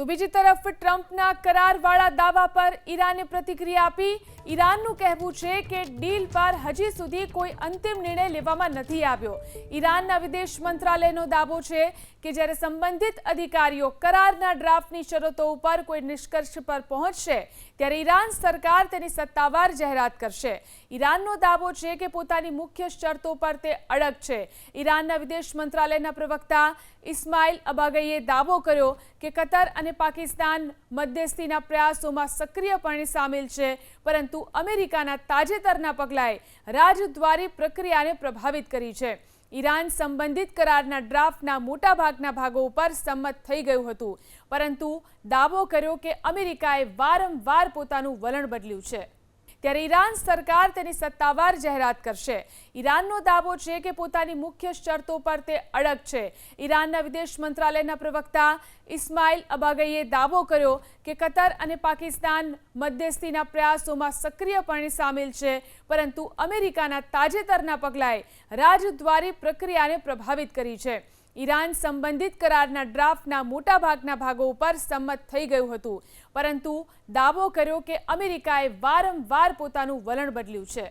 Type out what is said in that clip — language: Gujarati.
તો બીજી તરફ ટ્રમ્પના કરારવાળા દાવા પર ઈરાને પ્રતિક્રિયા આપી। ઈરાનનું કહેવું છે કે ડીલ પર હજી સુધી કોઈ અંતિમ નિર્ણય લેવામાં નથી આવ્યો। ઈરાનના વિદેશ મંત્રાલયનો દાવો છે કે જ્યારે સંબંધિત અધિકારીઓ કરારના ડ્રાફ્ટની શરતો ઉપર કોઈ નિષ્કર્ષ પર પહોંચશે ત્યારે ઈરાન સરકાર તેની સત્તાવાર જાહેરાત કરશે। ઈરાનનો દાવો છે કે પોતાની મુખ્ય શરતો પર તે અડગ છે। ઈરાનના વિદેશ મંત્રાલયના પ્રવક્તા ઇસ્માઇલ અબાગઈએ દાવો કર્યો કે કતર અને પાકિસ્તાન મધ્યસ્થીના પ્રયાસોમાં સક્રિયપણે સામેલ છે, પરંતુ અમેરિકાના તાજેતરના પગલાંએ રાજદ્વારી પ્રક્રિયાને પ્રભાવિત કરી છે। ઈરાન સંબંધિત કરારના ડ્રાફ્ટના મોટાભાગના ભાગો ઉપર સંમત થઈ ગયું હતું, પરંતુ દાવો કર્યો કે અમેરિકાએ વારંવાર પોતાનું વલણ બદલ્યું છે। ત્યારે ઈરાન સરકાર તેની સત્તાવાર જાહેરાત કરશે। ઈરાનનો દાવો છે કે પોતાની મુખ્ય શરતો પર તે અડગ છે। ઈરાનના વિદેશ મંત્રાલયના પ્રવક્તા ઇસ્માઇલ અબાગઈએ દાવો કર્યો કે કતર અને પાકિસ્તાન મધ્યસ્થીના પ્રયાસોમાં સક્રિયપણે સામેલ છે, પરંતુ અમેરિકાના તાજેતરના પગલાંએ રાજદ્વારી પ્રક્રિયાને પ્રભાવિત કરી છે। ઈરાન સંબંધિત કરારના ડ્રાફ્ટના મોટાભાગના ભાગો ઉપર સંમત થઈ ગયું હતું, પરંતુ દાવો કર્યો કે અમેરિકાએ વારંવાર પોતાનું વલણ બદલ્યું છે।